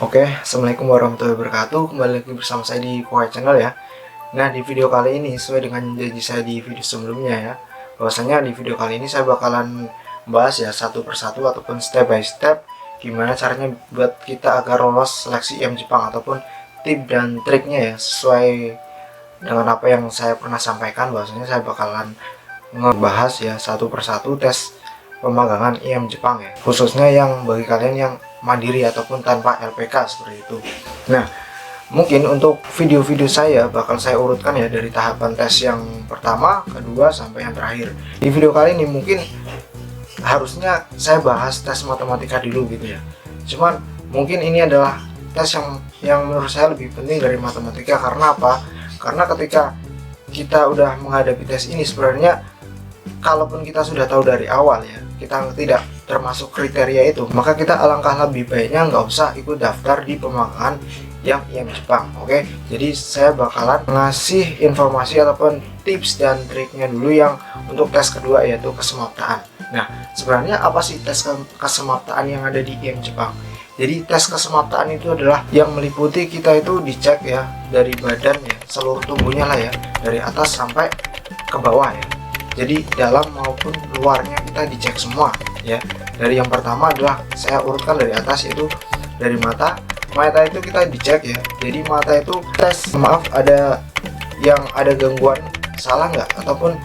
Oke, assalamualaikum warahmatullahi wabarakatuh. Kembali lagi bersama saya di Koai Channel ya. Nah, di video kali ini sesuai dengan janji saya di video sebelumnya ya, bahwasanya di video kali ini saya bakalan bahas ya satu persatu ataupun step by step gimana caranya buat kita agar lolos seleksi IM Jepang ataupun tip dan triknya ya sesuai dengan apa yang saya pernah sampaikan. Bahwasanya saya bakalan ngebahas ya satu persatu tes pemagangan IM Jepang ya, khususnya yang bagi kalian yang mandiri ataupun tanpa LPK seperti itu. Nah, mungkin untuk video-video saya bakal saya urutkan ya dari tahapan tes yang pertama, kedua, sampai yang terakhir. Di video kali ini mungkin harusnya saya bahas tes matematika dulu gitu ya. Cuman mungkin ini adalah tes yang menurut saya lebih penting dari matematika. Karena apa? Karena ketika kita udah menghadapi tes ini, sebenarnya kalaupun kita sudah tahu dari awal ya, kita tidak termasuk kriteria itu, maka kita alangkah lebih baiknya nggak usah ikut daftar di pemagangan yang IM Jepang. Oke, jadi saya bakalan ngasih informasi ataupun tips dan triknya dulu yang untuk tes kedua, yaitu kesemaptaan. Nah, sebenarnya apa sih tes kesemaptaan yang ada di IM Jepang? Jadi tes kesemaptaan itu adalah yang meliputi kita itu dicek ya dari badan ya, seluruh tubuhnya lah ya, dari atas sampai ke bawah ya. Jadi dalam maupun luarnya kita dicek semua ya. Dari yang pertama adalah saya urutkan dari atas, yaitu dari mata. Mata itu kita dicek ya. Jadi mata itu tes, maaf ada yang ada gangguan salah nggak, ataupun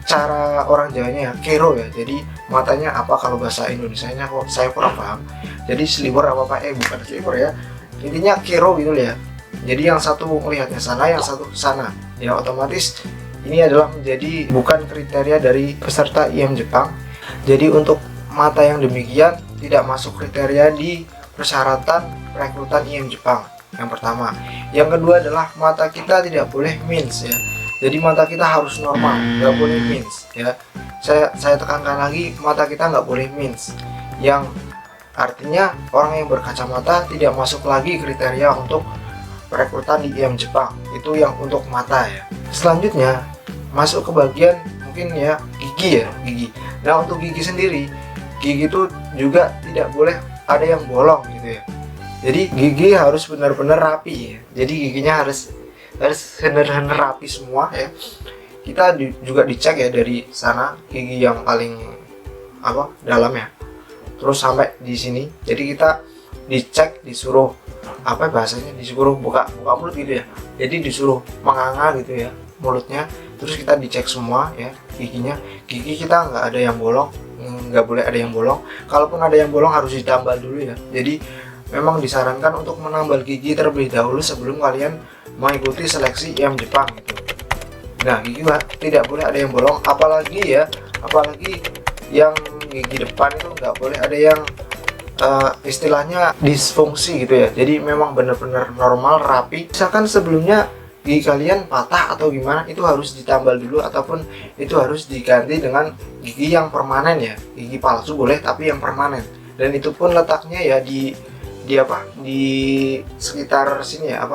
cara orang Jawanya ya kero ya. Jadi matanya apa kalau bahasa Indonesianya kok saya kurang paham. Jadi selibor apa pak? Bukan selibor ya. Intinya kero gitu ya. Jadi yang satu melihatnya sana, yang satu sana. Ya otomatis ini adalah menjadi bukan kriteria dari peserta IM Jepang. Jadi untuk mata yang demikian tidak masuk kriteria di persyaratan perekrutan IM Jepang. Yang pertama. Yang kedua adalah mata kita tidak boleh minus ya. Jadi mata kita harus normal, nggak boleh minus ya. Saya tekankan lagi, mata kita nggak boleh minus. Yang artinya orang yang berkacamata tidak masuk lagi kriteria untuk perekrutan di IM Jepang. Itu yang untuk mata ya. Selanjutnya masuk ke bagian mungkin ya gigi ya, gigi. Nah, untuk gigi sendiri, gigi itu juga tidak boleh ada yang bolong gitu ya. Jadi gigi harus benar-benar rapi ya. Jadi giginya harus benar-benar rapi semua ya. Kita juga dicek ya dari sana, gigi yang paling dalam ya, terus sampai di sini. Jadi kita dicek, disuruh bahasanya, disuruh buka mulut gitu ya. Jadi disuruh menganga gitu ya mulutnya, terus kita dicek semua ya giginya. Gigi kita nggak ada yang bolong, nggak boleh ada yang bolong. Kalaupun ada yang bolong harus ditambal dulu ya. Jadi memang disarankan untuk menambal gigi terlebih dahulu sebelum kalian mengikuti seleksi IM Jepang gitu. Nah, gigi tidak boleh ada yang bolong, apalagi yang gigi depan itu nggak boleh ada yang istilahnya disfungsi gitu ya. Jadi memang benar-benar normal, rapi. Misalkan sebelumnya gigi kalian patah atau gimana, itu harus ditambal dulu ataupun itu harus diganti dengan gigi yang permanen ya. Gigi palsu boleh tapi yang permanen, dan itu pun letaknya ya di sekitar sini ya,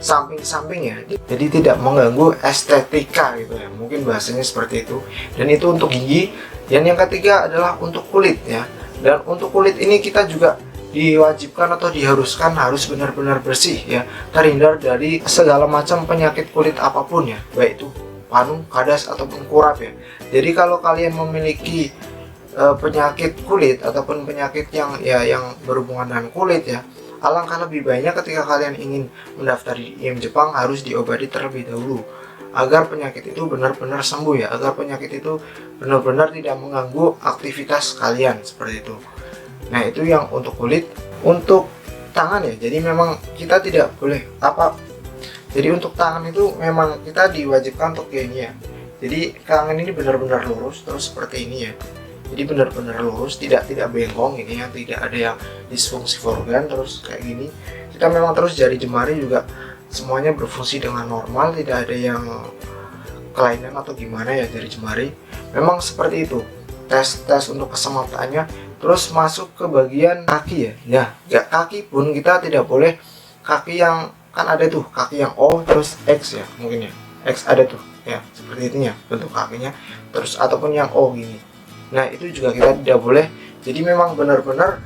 samping-samping ya. Jadi tidak mengganggu estetika gitu ya, mungkin bahasanya seperti itu. Dan itu untuk gigi. Dan yang ketiga adalah untuk kulit ya. Dan untuk kulit ini kita juga diwajibkan atau diharuskan harus benar-benar bersih ya, terhindar dari segala macam penyakit kulit apapun ya, baik itu panu, kadas ataupun kurap ya. Jadi kalau kalian memiliki penyakit kulit ataupun penyakit yang berhubungan dengan kulit ya, alangkah lebih baiknya ketika kalian ingin mendaftar di IM Jepang harus diobati terlebih dahulu agar penyakit itu benar-benar sembuh ya, agar penyakit itu benar-benar tidak mengganggu aktivitas kalian seperti itu. Nah, itu yang untuk kulit. Untuk tangan ya, jadi memang kita tidak boleh jadi untuk tangan itu memang kita diwajibkan untuk ini ya. Jadi tangan ini benar-benar lurus terus seperti ini ya. Jadi benar-benar lurus, tidak bengkong ini ya, tidak ada yang disfungsi organ terus kayak gini. Kita memang terus jari jemari juga semuanya berfungsi dengan normal, tidak ada yang kelainan atau gimana ya jari jemari. Memang seperti itu tes untuk kesemaptaannya. Terus masuk ke bagian kaki ya. Kaki pun kita tidak boleh kaki yang kan ada tuh kaki yang O terus X ya, mungkin ya X ada tuh ya, seperti itu ya bentuk kakinya, terus ataupun yang O gini. Nah, itu juga kita tidak boleh. Jadi memang benar-benar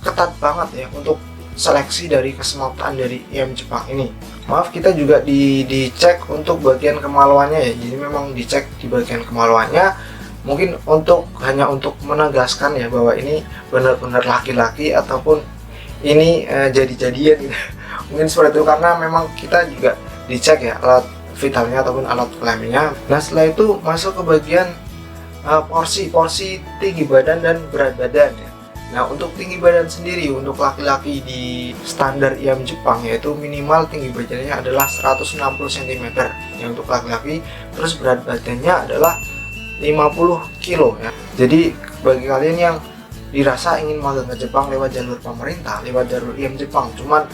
ketat banget ya untuk seleksi dari kesemaptaan dari IM Jepang ini. Maaf, kita juga dicek untuk bagian kemaluannya ya. Jadi memang dicek di bagian kemaluannya, mungkin hanya untuk menegaskan ya bahwa ini benar-benar laki-laki ataupun ini jadi-jadian gitu. Mungkin seperti itu, karena memang kita juga dicek ya alat vitalnya ataupun alat kelaminnya. Nah, setelah itu masuk ke bagian porsi tinggi badan dan berat badan ya. Nah, untuk tinggi badan sendiri untuk laki-laki di standar IM Jepang yaitu minimal tinggi badannya adalah 160 cm ya untuk laki-laki, terus berat badannya adalah 50 kilo ya. Jadi bagi kalian yang dirasa ingin magang ke Jepang lewat jalur pemerintah, lewat jalur IM Jepang, cuman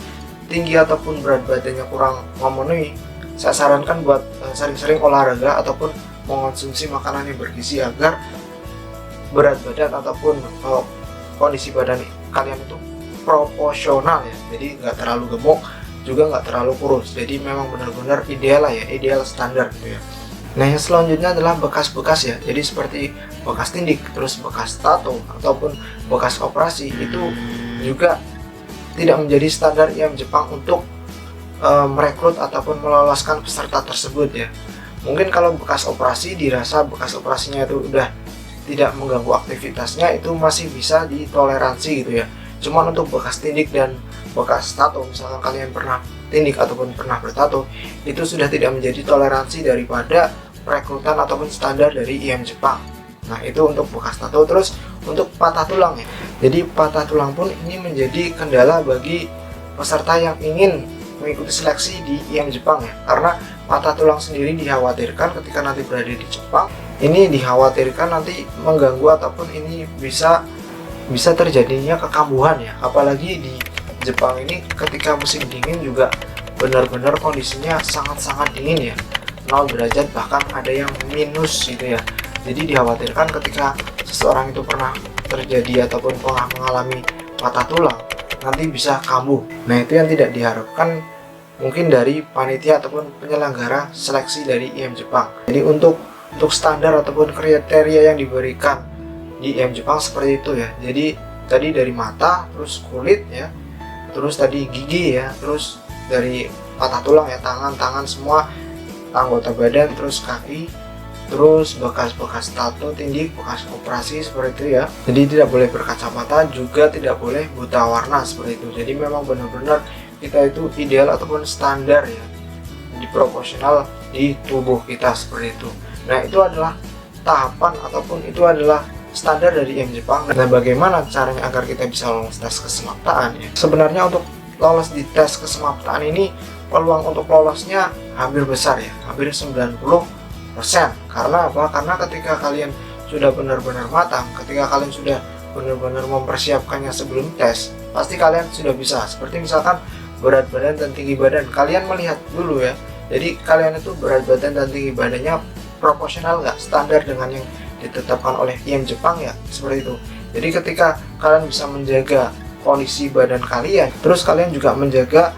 tinggi ataupun berat badannya kurang memenuhi, saya sarankan buat sering-sering olahraga ataupun mengonsumsi makanan yang bergizi agar berat badan ataupun kondisi badan kalian itu proporsional ya. Jadi nggak terlalu gemuk juga nggak terlalu kurus, jadi memang benar-benar ideal lah ya, ideal standar gitu ya. Nah, yang selanjutnya adalah bekas-bekas ya. Jadi seperti bekas tindik, terus bekas tato ataupun bekas operasi itu juga tidak menjadi standar IM Jepang untuk merekrut ataupun meloloskan peserta tersebut ya. Mungkin kalau bekas operasi dirasa bekas operasinya itu udah tidak mengganggu aktivitasnya, itu masih bisa ditoleransi gitu ya. Cuman untuk bekas tindik dan bekas tato, misalkan kalian pernah tindik ataupun pernah bertato, itu sudah tidak menjadi toleransi daripada perekrutan ataupun standar dari IM Jepang. Nah, itu untuk bekas tato. Terus untuk patah tulang ya. Jadi patah tulang pun ini menjadi kendala bagi peserta yang ingin mengikuti seleksi di IM Jepang ya. Karena patah tulang sendiri dikhawatirkan ketika nanti berada di Jepang, ini dikhawatirkan nanti mengganggu ataupun ini bisa terjadinya kekambuhan ya. Apalagi di Jepang ini ketika musim dingin juga benar-benar kondisinya sangat-sangat dingin ya, 0 derajat bahkan ada yang minus gitu ya. Jadi dikhawatirkan ketika seseorang itu pernah terjadi ataupun pernah mengalami patah tulang, nanti bisa kambuh. Nah, itu yang tidak diharapkan mungkin dari panitia ataupun penyelenggara seleksi dari IM Jepang. Jadi untuk standar ataupun kriteria yang diberikan di IM Jepang seperti itu ya. Jadi tadi dari mata, terus kulit ya, terus tadi gigi ya, terus dari patah tulang ya, tangan semua, anggota badan, terus kaki, terus bekas-bekas tato, tindik, bekas operasi seperti itu ya. Jadi tidak boleh berkacamata, juga tidak boleh buta warna seperti itu. Jadi memang benar-benar kita itu ideal ataupun standar ya, di proporsional di tubuh kita seperti itu. Nah, itu adalah tahapan ataupun itu adalah standar dari IM Jepang. Nah, bagaimana caranya agar kita bisa lolos tes kesemaptaan ya? Sebenarnya untuk lolos di tes kesemaptaan ini peluang untuk lolosnya hampir besar ya, hampir 90%. Karena apa? Karena ketika kalian sudah benar-benar matang, ketika kalian sudah benar-benar mempersiapkannya sebelum tes, pasti kalian sudah bisa. Seperti misalkan berat badan dan tinggi badan, kalian melihat dulu ya. Jadi kalian itu berat badan dan tinggi badannya proporsional nggak, standar dengan yang ditetapkan oleh IM Jepang ya, seperti itu. Jadi ketika kalian bisa menjaga kondisi badan kalian, terus kalian juga menjaga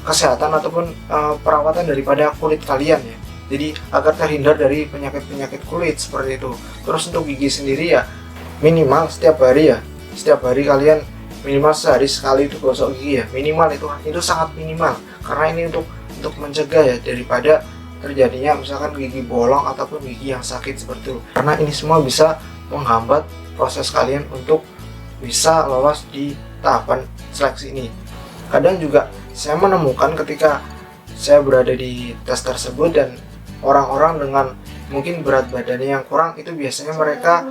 kesehatan ataupun perawatan daripada kulit kalian ya. Jadi agar terhindar dari penyakit-penyakit kulit seperti itu. Terus untuk gigi sendiri ya, minimal setiap hari kalian minimal sehari sekali itu gosok gigi ya, minimal itu sangat minimal, karena ini untuk mencegah ya daripada terjadinya misalkan gigi bolong ataupun gigi yang sakit seperti itu. Karena ini semua bisa menghambat proses kalian untuk bisa lolos di tahapan seleksi ini. Kadang juga saya menemukan ketika saya berada di tes tersebut dan orang-orang dengan mungkin berat badannya yang kurang, itu biasanya mereka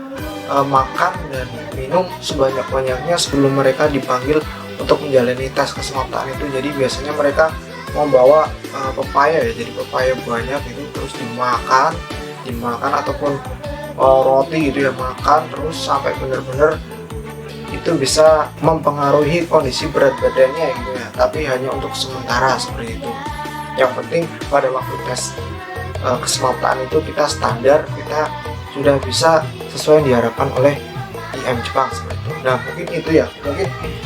makan dan minum sebanyak-banyaknya sebelum mereka dipanggil untuk menjalani tes kesemaptaan itu. Jadi biasanya mereka membawa pepaya ya, jadi pepaya banyak itu terus dimakan ataupun roti gitu ya, makan terus sampai benar-benar itu bisa mempengaruhi kondisi berat badannya gitu ya, tapi hanya untuk sementara seperti itu. Yang penting pada waktu tes kesemaptaan itu kita standar, kita sudah bisa sesuai yang diharapkan oleh IM Jepang seperti itu. Nah, mungkin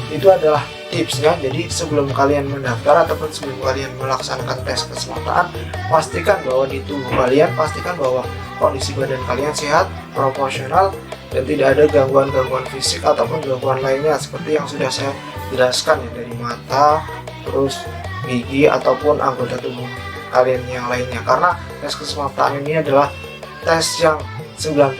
itu adalah tipsnya. Jadi sebelum kalian mendaftar ataupun sebelum kalian melaksanakan tes kesemaptaan, pastikan bahwa di tubuh kalian, pastikan bahwa kondisi badan kalian sehat, proporsional, dan tidak ada gangguan-gangguan fisik ataupun gangguan lainnya seperti yang sudah saya jelaskan ya, dari mata, terus gigi ataupun anggota tubuh kalian yang lainnya, karena tes kesemataan ini adalah tes yang 90%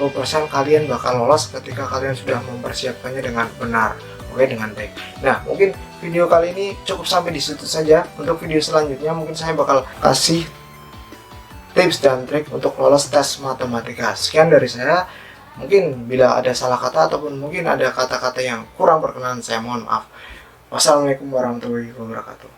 kalian bakal lolos ketika kalian sudah mempersiapkannya dengan benar, oke, dengan baik. Nah, mungkin video kali ini cukup sampai di situ saja. Untuk video selanjutnya mungkin saya bakal kasih tips dan trik untuk lolos tes matematika. Sekian dari saya. Mungkin bila ada salah kata ataupun mungkin ada kata-kata yang kurang berkenan, saya mohon maaf. Wassalamualaikum warahmatullahi wabarakatuh.